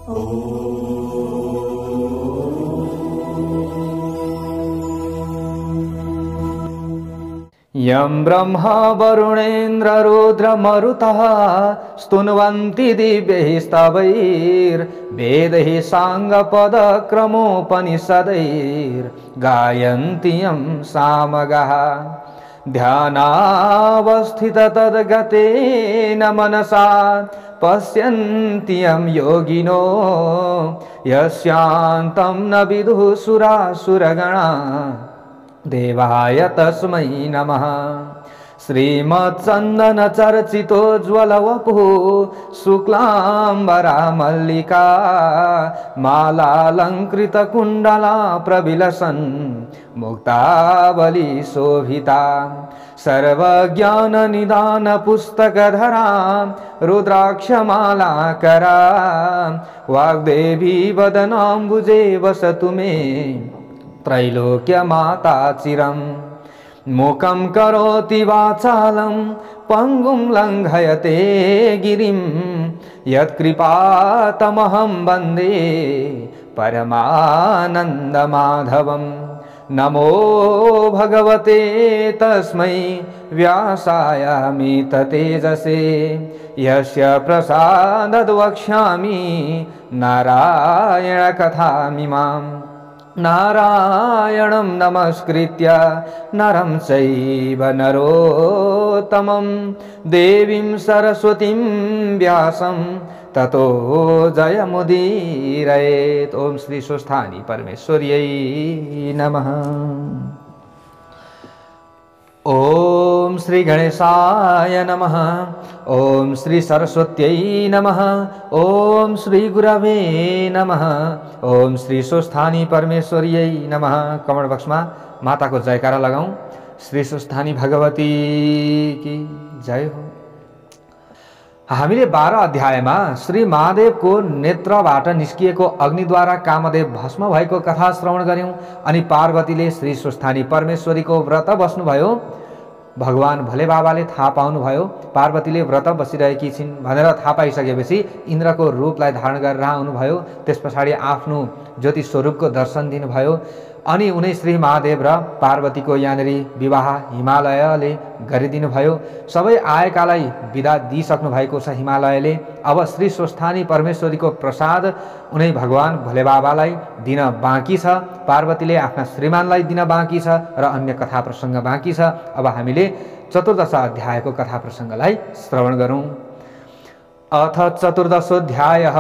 यं ब्रह्मा वरुणेन्द्र रुद्रमरुतः स्तुन्वन्ति दिव्यैः स्तवैर्वेदैः साङ्गपदक्रमोपनिषदैर्गायन्ति यं सामगाः ध्यानावस्थित तद्गतेन मनसा पश्यन्ति यं योगिनो यस्यान्तं न विदुः सुरासुरगणा देवाय तस्मै नमः। श्रीमत्चन्दन चर्चितोज्ज्वलवपुः शुक्लाम्बरा मल्लिका मालालङ्कृतकुण्डला प्रविलसन् मुक्तावली शोभिता सर्वज्ञाननिदानपुस्तकधरा रुद्राक्षमालाकरा वाग्देवी वदनाम्बुजे वसतु मे त्रैलोक्यमाता चिरं मूकं करोति वाचालं पङ्गुं लङ्घयते गिरिं यत्कृपातमहं वन्दे परमानन्दमाधवं। नमो भगवते तस्मै व्यासाय मिततेजसे यस्य प्रसादाद् वक्ष्यामि नारायणकथामिमाम्। नारायणं नमस्कृत्य नरं चैव नरोत्तमं देवीं सरस्वतीं व्यासं ततो जयमुदीरयेत्। ओम श्री स्वस्थानी परमेश्वर्यै नमः। ओम श्री गणेशाय नमः। ओम श्री सरस्वत्यै नमः। ओम श्री गुरवे नमः। ओम श्री स्वस्थानी परमेश्वर्यै नमः। कमल बक्समा माताको जयकारा लगाऊं। श्री स्वस्थानी भगवती की जय हो। हामीले 12 अध्यायमा श्री महादेवको नेत्रबाट निस्किएको अग्निद्वारा कामदेव भस्म भएको कथा श्रवण गर्यौं। अनि पार्वतीले श्री स्वस्थानी परमेश्वरीको व्रत बस्नुभयो। भगवान भोले बाबाले थाहा पाउनुभयो पार्वतीले व्रत बसिरहेकी छिन् भनेर थाहा पाइसकेपछि इन्द्रको रूपलाई धारण गरेर आउनुभयो। त्यसपछाडि आफ्नो ज्योति स्वरूपको दर्शन दिनुभयो। अनि उनी श्री महादेव र पार्वतीको यहाँनेरि विवाह हिमालयले गरिदिनु भयो। सबै आएकालाई बिदा दिइसक्नु भएको छ हिमालयले। अब श्री स्वस्थानी परमेश्वरीको प्रसाद उनी भगवान भोले बाबालाई दिन बाँकी छ। पार्वतीले आफ्ना श्रीमानलाई दिन बाँकी छ र अन्य कथा प्रसङ्ग बाँकी छ। अब हामीले 14 अध्यायको कथा प्रसङ्गलाई श्रवण गरौँ। अथ 14 अध्यायः।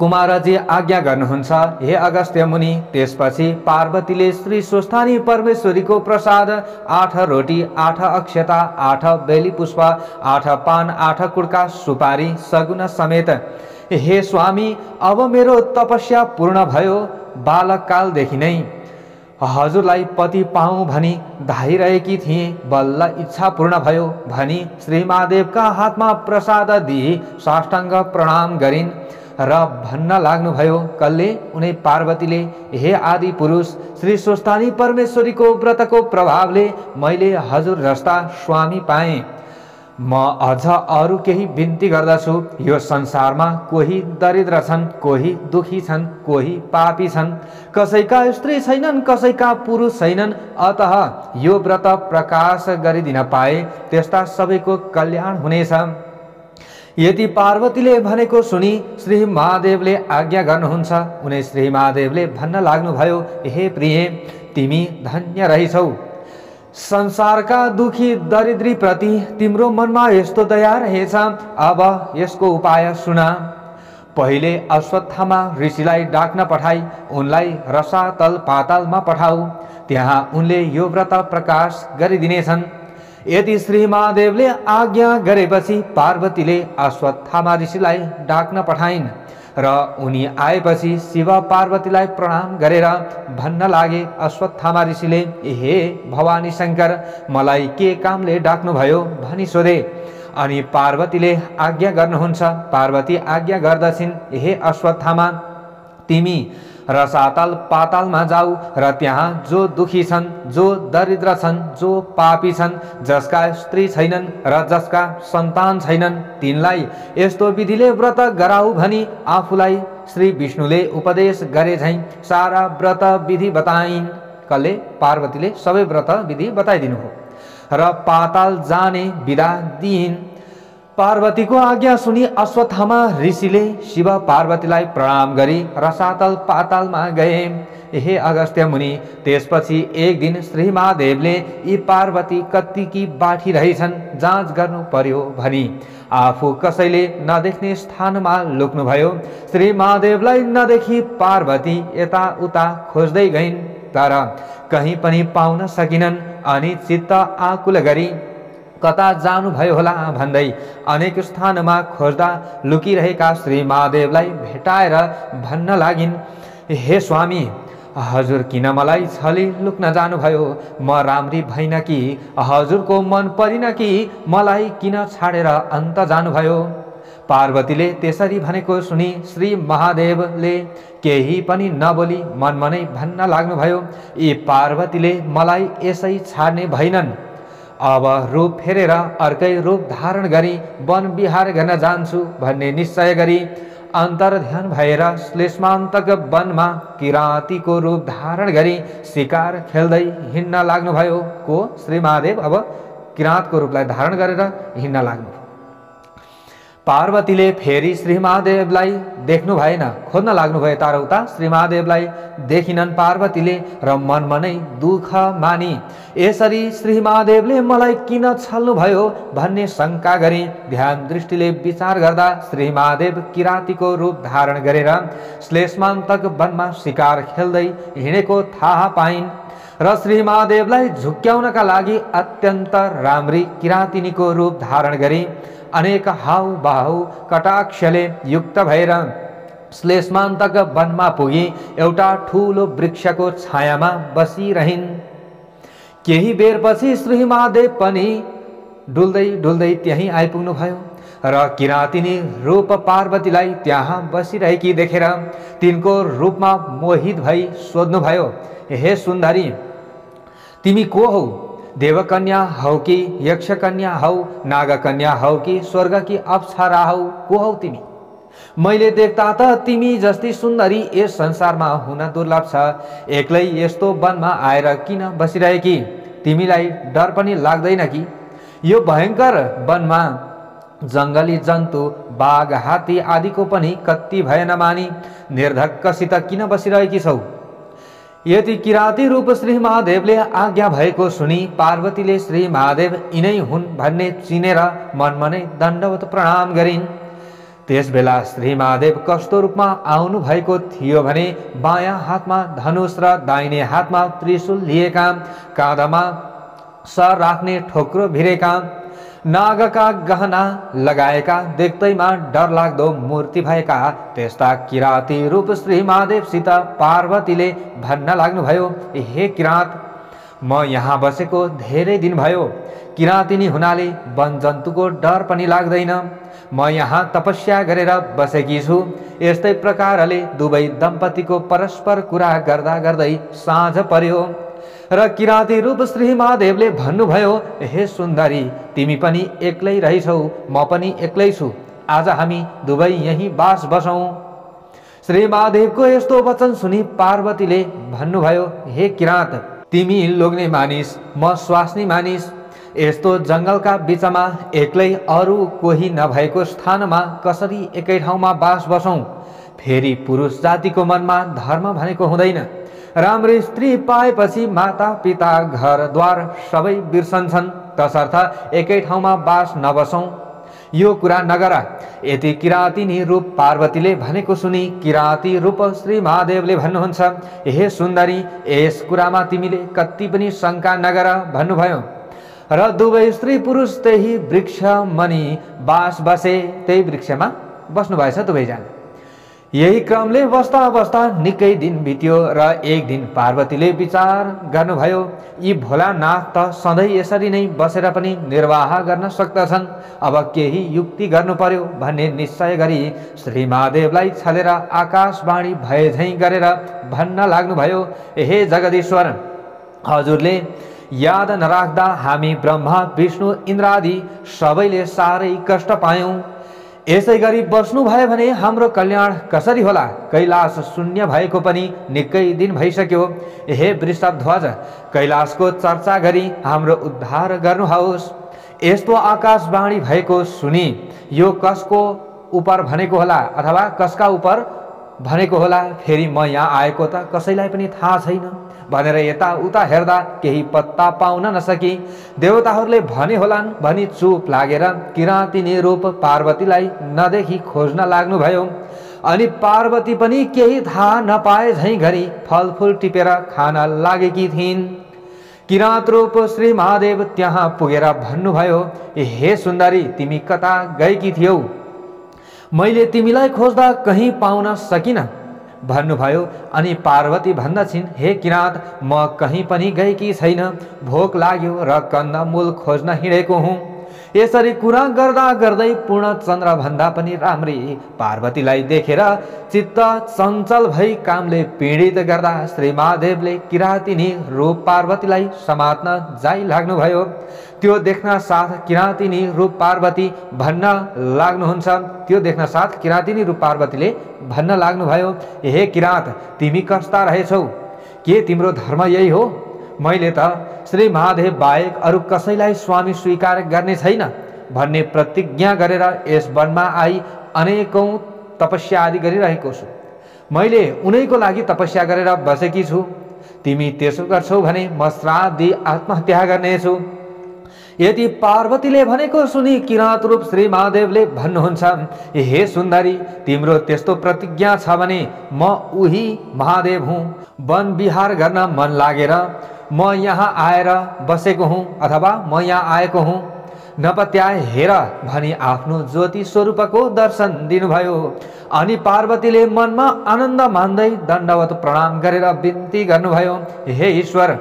कुमारजी आज्ञा गर्नुहुन्छ हे अगस्त्य मुनि। त्यसपछि पार्वतीले श्री स्वस्थानी परमेश्वरीको प्रसाद 8 रोटी 8 अक्षता 8 बेली पुष्प 8 पान 8 कुड्का सुपारी सगुन समेत हे स्वामी अब मेरो तपस्या पूर्ण भयो। बालककालदेखि नै हजुरलाई पति पाऊँ भनी धाइरहेकी थिएँ। बल्ल इच्छा पूर्ण भयो भनी श्री महादेवका हातमा प्रसाद दिई साष्टाङ्ग प्रणाम गरिन् र भन्न लाग्नुभयो। कल्ले उनी पार्वतीले हे आदि पुरुष श्री स्वस्थानी परमेश्वरीको व्रतको प्रभावले मैले हजुर जस्ता स्वामी पाएँ। म अझ अरू केही बिन्ती गर्दछु। यो संसारमा कोही दरिद्र छन्, कोही दुखी छन्, कोही पापी छन्, कसैका स्त्री छैनन्, कसैका पुरुष छैनन्। अतः यो व्रत प्रकाश गरिदिन पाए त्यस्ता सबैको कल्याण हुनेछ। यति पार्वतीले भनेको सुनि श्री महादेवले आज्ञा गर्नुहुन्छ। उनी श्री महादेवले भन्न लाग्नुभयो हे प्रिय तिमी धन्य रहिछौ। संसारका दुखी दरिद्री प्रति तिम्रो मनमा यस्तो दया रहेछ। अब यसको उपाय सुन। पहिले अश्वत्थामा ऋषिलाई डाक्न पठाई उनलाई रसातल पातालमा पठाऊ। त्यहाँ उनले यो व्रत प्रकाश गरिदिनेछन्। यदि श्री महादेवले आज्ञा गरेपछि पार्वतीले अश्वत्थामा ऋषिलाई डाक्न पठाइन् र उनी आएपछि शिव पार्वतीलाई प्रणाम गरेर भन्न लागे अश्वत्थामा ऋषिले हे भवानी शंकर मलाई के कामले डाक्नुभयो भनी सोधे। अनि पार्वतीले आज्ञा गर्नुहुन्छ। पार्वती आज्ञा गर्दछिन् हे अश्वत्थामा तिमी रसातल पातालमा जाऊ र त्यहाँ जो दुखी छन्, जो दरिद्र छन्, जो पापी छन्, जसका स्त्री छैनन् र जसका सन्तान छैनन्, तिनलाई यस्तो विधिले व्रत गराऊ भनी आफूलाई श्री विष्णुले उपदेश गरे झैं सारा व्रत विधि बताइन्। कसले? पार्वतीले सबै व्रत विधि बताइदिनु हो र पाताल जाने विदा दिइन्। पार्वतीको आज्ञा सुनि अश्वत्थामा ऋषिले शिव पार्वतीलाई प्रणाम गरी रसातल पातालमा गए। हे अगस्त्य मुनि, त्यसपछि एक दिन श्री महादेवले यी पार्वती कत्तिकी बाठी रहेछन् जाँच गर्नु पर्यो भनी आफू कसैले नदेख्ने स्थानमा लुक्नुभयो। श्री महादेवलाई नदेखि पार्वती यताउता खोज्दै गइन्, तर कहीँ पनि पाउन सकिनन्। अनि चित्त आकुल गरी कता जानुभयो होला भन्दै अनेक स्थानमा खोज्दा लुकिरहेका श्री महादेवलाई भेटाएर भन्न लागिन्, हे स्वामी, हजुर किन मलाई छली लुक्न जानुभयो? म राम्री भइन कि हजुरको मन परिन कि मलाई किन छाडेर अन्त जानुभयो? पार्वतीले त्यसरी भनेको सुनि श्री महादेवले केही पनि नबोली मनमनै भन्न लाग्नुभयो, यी पार्वतीले मलाई यसै छाड्ने भइनन्। अब रूप फेरेर अर्कै रूप धारण गरी वन विहार गर्न जान्छु भन्ने निश्चय गरी अन्तर्ध्यान भएर श्लेष्मान्तक वनमा किराँतीको रूप धारण गरी शिकार खेल्दै हिँड्न लाग्नुभयो। को? श्री महादेव अब किराँतको रूपलाई धारण गरेर हिँड्न लाग्नुभयो। पार्वतीले फेरि श्री महादेवलाई देख्नु भएन, खोज्न लाग्नुभयो। तारौता श्री महादेवलाई देखिनन् पार्वतीले र मनमा नै दुःख मानी यसरी श्री महादेवले मलाई किन छल्नुभयो भन्ने शङ्का गरी ध्यान दृष्टिले विचार गर्दा श्री महादेव किराँतीको रूप धारण गरेर श्लेष्मान्तक वनमा शिकार खेल्दै हिँडेको थाहा पाइन् र श्री महादेवलाई झुक्क्याउनका लागि अत्यन्त राम्री किराँतिनीको रूप धारण गरी अनेक हाउबाहु कटाक्षले युक्त भएर श्लेष्मान्तक वनमा पुगी एउटा ठूलो वृक्षको छायामा बसिरहिन्। केही बेरपछि श्री महादेव पनि डुल्दै डुल्दै त्यहीँ आइपुग्नु भयो र किराँतिनी रूप पार्वतीलाई त्यहाँ बसिरहेकी देखेर तिनको रूपमा मोहित भई सोध्नुभयो, हे सुन्दरी, तिमी को हौ? देवकन्या हौ कि यक्षकन्या हौ, नागकन्या हौ कि स्वर्ग कि अप्सरा हौ? को हौ तिमी? मैले देख्दा त तिमी जस्ती सुन्दरी यस संसारमा हुन दुर्लभ छ। एक्लै यस्तो वनमा आएर किन बसिरहेकी? तिमीलाई डर पनि लाग्दैन कि? यो भयङ्कर वनमा जङ्गली जन्तु बाघ हात्ती आदिको पनि कति भय नमानी निर्धक्कसित किन बसिरहेकी छौ? यति किराँती रूप श्री महादेवले आज्ञा भएको सुनि पार्वतीले श्री महादेव यिनै हुन् भन्ने चिनेर मनमा नै दण्डवत प्रणाम गरिन्। त्यसबेला श्री महादेव कस्तो रूपमा आउनु भएको थियो भने बायाँ हातमा धनुष र दाहिने हातमा त्रिशूल लिएका, काँधमा सर राख्ने ठोक्रो भिरेका, नागका गहना लगाएका, देख्दैमा डरलाग्दो मूर्ति भएका त्यस्ता किराँती रूप श्री महादेवसित पार्वतीले भन्न लाग्नुभयो, हे किराँत, म यहाँ बसेको धेरै दिन भयो। किराँतिनी हुनाले वन जन्तुको डर पनि लाग्दैन। म यहाँ तपस्या गरेर बसेकी छु। यस्तै प्रकारले दुवै दम्पतिको परस्पर कुरा गर्दा गर्दै साँझ पर्यो र किराँती रूप श्री महादेवले भन्नुभयो, हे सुन्दरी, तिमी पनि एक्लै रहेछौ, म पनि एक्लै छु। आज हामी दुवै यही बास बसौँ। श्री महादेवको यस्तो वचन सुनि पार्वतीले भन्नुभयो, हे किराँत, तिमी लोग्ने मानिस, म स्वास्नी मानिस। यस्तो जङ्गलका बिचमा एक्लै अरू कोही नभएको स्थानमा कसरी एकै ठाउँमा बास बसौँ? फेरि पुरुष जातिको मनमा धर्म भनेको हुँदैन। राम्री स्त्री पाएपछि माता पिता घरद्वार सबै बिर्सन्छन्, तसर्थ एकै ठाउँमा बास नबसौँ। यो कुरा नगर। यति किराँतिनी रूप पार्वतीले भनेको सुनि किराँती रूप श्री महादेवले भन्नुहुन्छ, हे सुन्दरी, यस कुरामा तिमीले कति पनि शङ्का नगर भन्नुभयो र दुवै स्त्री पुरुष त्यही वृक्ष मनि बास बसे। त्यही वृक्षमा बस्नुभएछ दुवैजना। यही क्रमले बस्दा बस्दा निकै दिन बित्यो र एक दिन पार्वतीले विचार गर्नुभयो, यी भोलानाथ त सधैँ यसरी नै बसेर पनि निर्वाह गर्न सक्दछन्, अब केही युक्ति गर्नु पर्यो भन्ने निश्चय गरी श्री महादेवलाई छलेर आकाशवाणी भए झैँ गरेर भन्न लाग्नुभयो, हे जगदीश्वर, हजुरले याद नराख्दा हामी ब्रह्मा विष्णु इन्द्रादि सबैले साह्रै कष्ट पायौँ। यसै गरी बस्नु भयो भने हाम्रो कल्याण कसरी होला? कैलाश शून्य भएको पनि निकै दिन भइसक्यो। हे वृषभध्वज, कैलाशको चर्चा गरी हाम्रो उद्धार गर्नुहोस्। यस्तो आकाशवाणी भएको सुनि यो कसको उपर भनेको होला अथवा कसका उपर भनेको होला? फेरि म यहाँ आएको त कसैलाई पनि थाहा छैन भनेर यता उता हेर्दा केही पत्ता पाउन नसकी देवताहरूले भने होलान् भनी चुप लागेर किराँतिनी रूप पार्वतीलाई नदेखि खोज्न लाग्नुभयो। अनि पार्वती पनि केही थाहा नपाए झैँ गरी फलफुल टिपेर खान लागेकी थिइन्। किराँत रूप श्री महादेव त्यहाँ पुगेर भन्नुभयो, हे सुन्दरी, तिमी कता गएकी थियौ? मैले तिमीलाई खोज्दा कहीँ पाउन सकिन भन्नुभयो। अनि पार्वती भन्दछिन्, हे किराँत, म कहीँ पनि गएकी छैन, भोक लाग्यो र कन्दमूल खोज्न हिँडेको हुँ। यसरी कुरा गर्दा गर्दै पूर्णचन्द्र भन्दा पनि राम्री पार्वतीलाई देखेर चित्त चञ्चल भई कामले पीडित गर्दा श्री महादेवले किराँतिनी रूप पार्वतीलाई समात्न जाइ लाग्नुभयो। त्यो देख्न साथ किराँतिनी रूप पार्वती भन्न लाग्नुहुन्छ, त्यो देख्न साथ किराँतिनी रूप पार्वतीले भन्न लाग्नुभयो, हे किराँत, तिमी कस्ता रहेछौ? के तिम्रो धर्म यही हो? मैले त श्री महादेव बाहेक अरू कसैलाई स्वामी स्वीकार गर्ने छैन भन्ने प्रतिज्ञा गरेर यस वनमा आई अनेकौं तपस्या आदि गरिरहेको छु। मैले उनैको लागि तपस्या गरेर बसेकी छु। तिमी त्यसो गर्छौ भने म श्राप दिई आत्महत्या गर्नेछु। यदि पार्वतीले भनेको सुनि किराँत रूप श्री महादेवले भन्नुहुन्छ, हे सुन्दरी, तिम्रो त्यस्तो प्रतिज्ञा छ भने म उही महादेव हुँ। वन विहार गर्न मन लागेर म यहाँ आएर बसेको हुँ अथवा म यहाँ आएको हुँ। नपत्याए हेर भनी आफ्नो ज्योति स्वरूपको दर्शन दिनुभयो। अनि पार्वतीले मनमा आनन्द मान्दै दण्डवत प्रणाम गरेर बिन्ती गर्नुभयो, हे ईश्वर,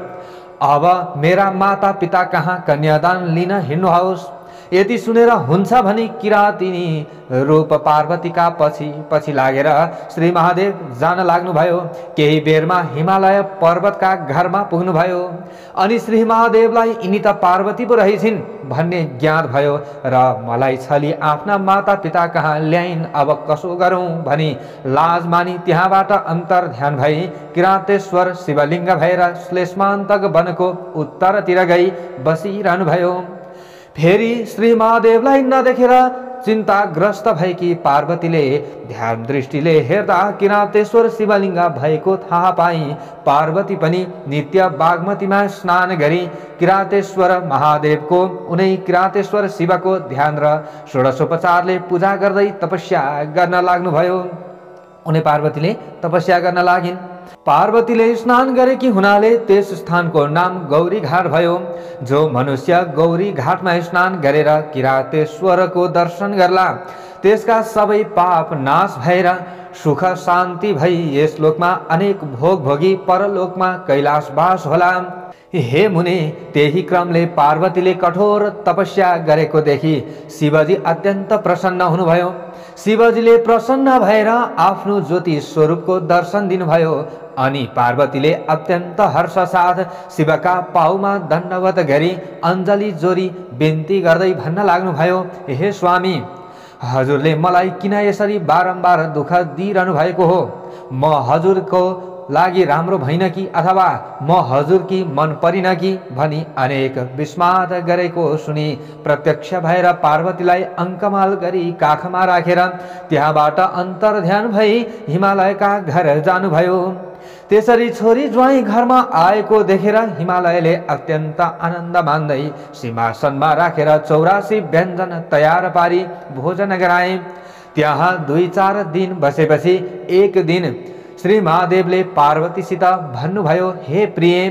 अब मेरा माता पिता कहाँ कन्यादान लिन हिँड्नुहोस्। यदि सुनेर हुन्छ भने किराँतिनी रूप पार्वतीका पछि पछि लागेर श्री महादेव जान लाग्नुभयो। केही बेरमा हिमालय पर्वतका घरमा पुग्नुभयो। अनि श्री महादेवलाई यिनी त पार्वती पो रहेछिन् भन्ने ज्ञात भयो र मलाई छली आफ्ना माता पिता कहाँ ल्याइन्, अब कसो गरौँ भनी लाज मानी त्यहाँबाट अन्तर ध्यान भई किराँतेश्वर शिवलिङ्ग भएर श्लेष्मान्तक वनको उत्तरतिर गई बसिरहनु भयो। फेरि श्री महादेवलाई नदेखेर चिन्ताग्रस्त भएकी पार्वतीले ध्यान दृष्टिले हेर्दा किराँतेश्वर शिवलिङ्ग भएको थाहा पाई पार्वती पनि नित्य बागमतीमा स्नान गरी किराँतेश्वर महादेवको उनै किराँतेश्वर शिवको ध्यान र षोडशोपचारले पूजा गर्दै तपस्या गर्न लाग्नुभयो। उनी पार्वतीले तपस्या गर्न लागिन्। पार्वतीले स्नान गरेकी हुनाले त्यस स्थानको नाम गौरी घाट भयो। जो मनुष्य गौरी घाटमा स्नान गरेर किराँतेश्वरको दर्शन गर्ला त्यसका सबै पाप नाश भएर सुख शान्ति भई यस लोकमा अनेक भोग भोगी परलोकमा कैलाशवास होला। हे मुनि, त्यही क्रमले पार्वतीले कठोर तपस्या गरेको देखि शिवजी अत्यन्त प्रसन्न हुनुभयो। शिवजीले प्रसन्न भएर आफ्नो ज्योति स्वरूपको दर्शन दिनुभयो। अनि पार्वतीले अत्यन्त हर्ष साथ शिवका पाउमा दण्डवत गरी अञ्जली जोरी बिन्ती गर्दै भन्न लाग्नुभयो, हे स्वामी, हजुरले मलाई किन यसरी बारम्बार दुःख दिइरहनु भएको हो? म हजुरको लागि राम्रो भइन कि अथवा म हजुरकी मन परिन कि भनी अनेक विस्मात गरेको सुनि प्रत्यक्ष भएर पार्वतीलाई अङ्कमाल गरी काखमा राखेर त्यहाँबाट अन्तर्ध्यान भई हिमालयका घर जानुभयो। त्यसरी छोरी ज्वाइँ घरमा आएको देखेर हिमालयले अत्यन्त आनन्द मान्दै सिंहासनमा राखेर 84 व्यञ्जन तयार पारी भोजन गराए। त्यहाँ 2-4 दिन बसेपछि एक दिन श्री महादेवले पार्वतीसित भन्नुभयो, हे प्रिय,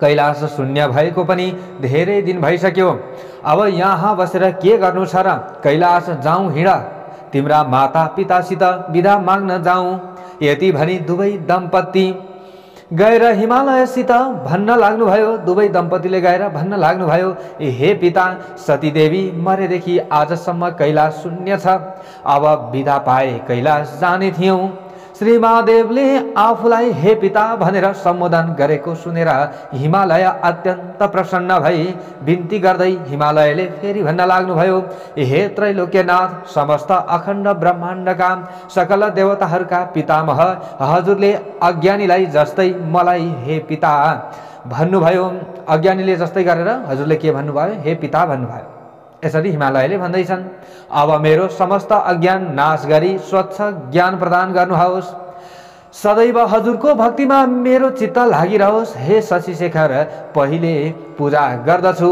कैलाश शून्य भएको पनि धेरै दिन भइसक्यो। अब यहाँ बसेर के गर्नु छ र? कैलाश जाउँ हिँड। तिम्रा माता पितासित बिदा माग्न जाउँ। यति भनी दुवै दम्पति गएर हिमालयसित भन्न लाग्नुभयो। दुवै दम्पतिले गएर भन्न लाग्नुभयो, हे पिता, सतीदेवी मरेदेखि आजसम्म कैलाश शून्य छ। अब बिदा पाए कैलाश जाने थियौँ। श्री महादेवले आफूलाई हे पिता भनेर सम्बोधन गरेको सुनेर हिमालय अत्यन्त प्रसन्न भई बिन्ती गर्दै हिमालयले फेरि भन्न लाग्नुभयो, हे त्रैलोक्यनाथ, समस्त अखण्ड ब्रह्माण्डका सकल देवताहरूका पितामह, हजुरले अज्ञानीलाई जस्तै मलाई हे पिता भन्नुभयो। अज्ञानीले जस्तै गरेर हजुरले के भन्नुभयो? हे पिता भन्नुभयो। यसरी हिमालयले भन्दैछन्, अब मेरो समस्त अज्ञान नाश गरी स्वच्छ ज्ञान प्रदान गर्नुहोस्। सदैव हजुरको भक्तिमा मेरो चित्त लागिरहोस्। हे शशिशेखर, पहिले पूजा गर्दछु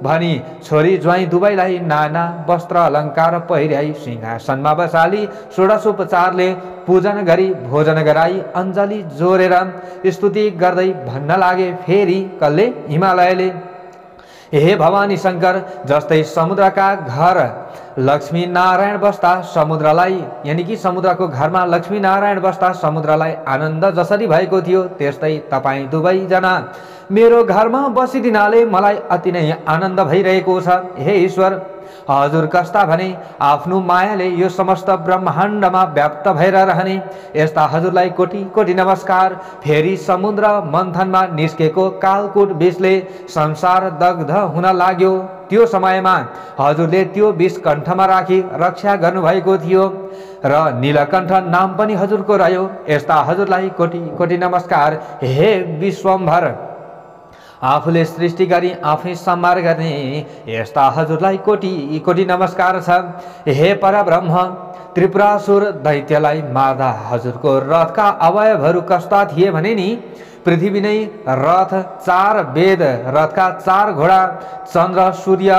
भनी छोरी ज्वाइँ दुवैलाई नाना वस्त्र अलङ्कार पहिर्याई सिंहासनमा बसाली षोडशोपचारले पूजन गरी भोजन गराई अञ्जली जोरेर स्तुति गर्दै भन्न लागे फेरि कल्ले हिमालयले, हे भवानी शङ्कर, जस्तै समुद्रका घर लक्ष्मी नारायण बस्दा समुद्रलाई, यानि कि समुद्रको घरमा लक्ष्मी नारायण बस्दा समुद्रलाई आनन्द जसरी भएको थियो, त्यस्तै तपाईँ दुवैजना मेरो घरमा बसिदिनाले मलाई अति नै आनन्द भइरहेको छ। हे ईश्वर, हजुर कस्ता भने आफ्नो मायाले यो समस्त ब्रह्माण्डमा व्याप्त भएर रहने। यस्ता हजुरलाई कोटि कोटि नमस्कार। फेरि समुद्र मन्थनमा निस्केको कालकूट विषले संसार दग्ध हुन लाग्यो। त्यो समयमा हजुरले त्यो विष कण्ठमा राखी रक्षा गर्नुभएको थियो र नीलकण्ठ नाम पनि हजुरको रह्यो। यस्ता हजुरलाई कोटि कोटि नमस्कार। हे विश्वम्भर, आफूले सृष्टि गरी आफै संहार गर्ने यस्ता हजुरलाई कोटि कोटि नमस्कार छ। हे परब्रह्म, त्रिपुरासुर दैत्यलाई मार्दा हजुरको रथका अवयवहरू कस्ता थिए भने नि, पृथ्वी नै रथ, 4 वेद रथका 4 घोडा, चन्द्र सूर्य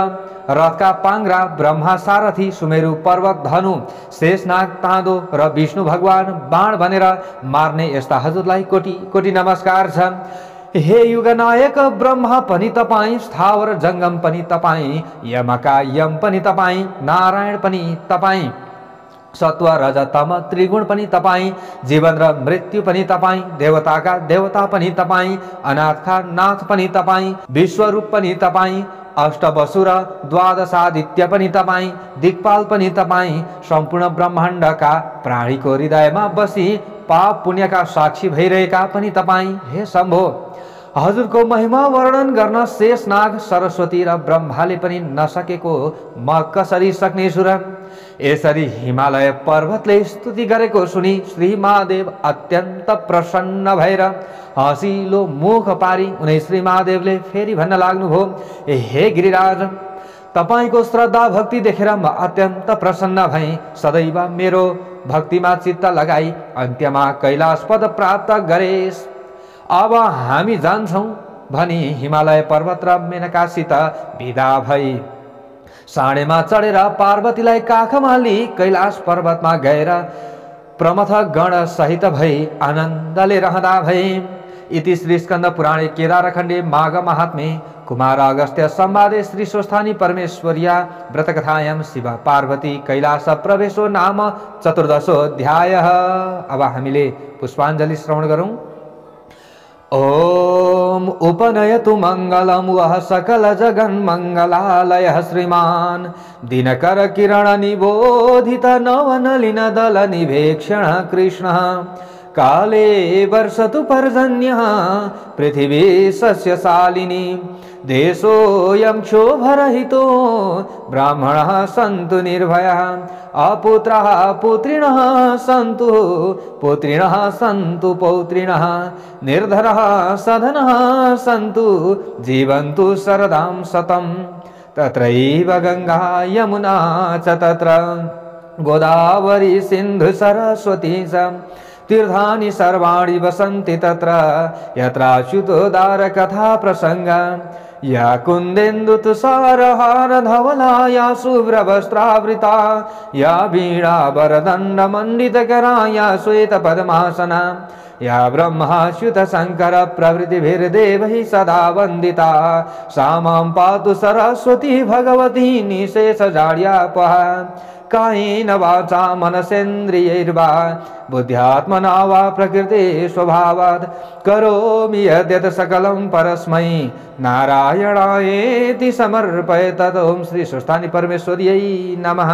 रथका पाङ्ग्रा, ब्रह्मा सारथी, सुमेरु पर्वत धनु, शेषनाग ताँदो र विष्णु भगवान बाण भनेर मार्ने यस्ता हजुरलाई कोटि कोटि नमस्कार छ। हे युगनायक ब्रह्मा पनि तपाईँ, स्थावर जङ्गम पनि तपाईँ, यमका यम पनि तपाईँ, नारायण पनि तपाईँ, सत्व रज तम त्रिगुण पनि तपाईँ, जीवन र मृत्यु पनि तपाईँ, देवताका देवता पनि तपाईँ, अनाथका नाथ पनि तपाईँ, विश्वरूप पनि तपाईँ, अष्टवसु र द्वादशादित्य पनि तपाईँ, दिक्पाल पनि तपाईँ, सम्पूर्ण ब्रह्माण्डका प्राणीको हृदयमा बसी पाप पुण्यका साक्षी भइरहेका पनि तपाईँ। हे शम्भो, हजुरको महिमा वर्णन गर्न शेषनाग, सरस्वती र ब्रह्माले पनि नसकेको म कसरी सक्नेछु र? यसरी हिमालय पर्वतले स्तुति गरेको सुनि श्री महादेव अत्यन्त प्रसन्न भएर हँसिलो मुख पारी उनी श्री महादेवले फेरि भन्न लाग्नुभयो, हे गिरिराज, तपाईको श्रद्धा भक्ति देखेर म अत्यन्त प्रसन्न भएँ। सदैव मेरो भक्तिमा चित्त लगाई अन्त्यमा कैलाश पद प्राप्त गरेस्। अब हामी जान्छौँ भनी हिमालय पर्वत र मेनकासित विदा भई साँडेमा चढेर पार्वतीलाई काखमा लिई कैलाश पर्वतमा गएर प्रमथ गण सहित भई आनन्दले रहँदा भए। इति श्री स्कंद पुराणे केदारखण्डे माघ महात्म्ये कुमार अगस्त्य संवादे श्री स्वस्थानी परमेश्वर्या व्रतकथायां शिव पार्वती कैलाश प्रवेशो नाम चतुर्दशोऽध्यायः। अब हामीले पुष्पाञ्जलि श्रवण गरौँ। ओम उपनयतु मंगलम वह सकल जगन मंगलालय श्रीमान दिनकर किरण निबोधित नवनलिन दल निवेक्षण कृष्ण काले वर्षतु पर्जन्यः पृथिवी सस्यशालिनी देशोऽयं क्षोभरहितो ब्राह्मणः सन्तु निर्भयः अपुत्रः पुत्रिणः सन्तु पुत्रिणः सन्तु पौत्रिणः निर्धनः सधनः सन्तु जीवन्तु शरदां शतं तत्रैव गंगा यमुना च तत्र गोदावरी सिन्धु सरस्वती च तीर्थानि सर्वाणि वसन्ति तत्र यत्राच्युतोदार कथा प्रसंग या कुन्देन्दु तुषारहार धवला या शुभ्रवस्त्रावृता या वीणा वरदण्ड मंडितकरा या श्वेत पद्मासना या ब्रह्माच्युत शङ्कर प्रभृतिभिर्देवैः सदा वन्दिता सा मां पातु सरस्वती भगवती निशेषजाड्यापहा कायेन वाचा मनसेन्द्रियैर्वा बुद्ध्यात्मना वा प्रकृते स्वभावात् करोमि यद्यत् सकलं परस्मै नारायणायेति समर्पयेत्। ॐ श्री स्वस्थानी परमेश्वर्यै नमः।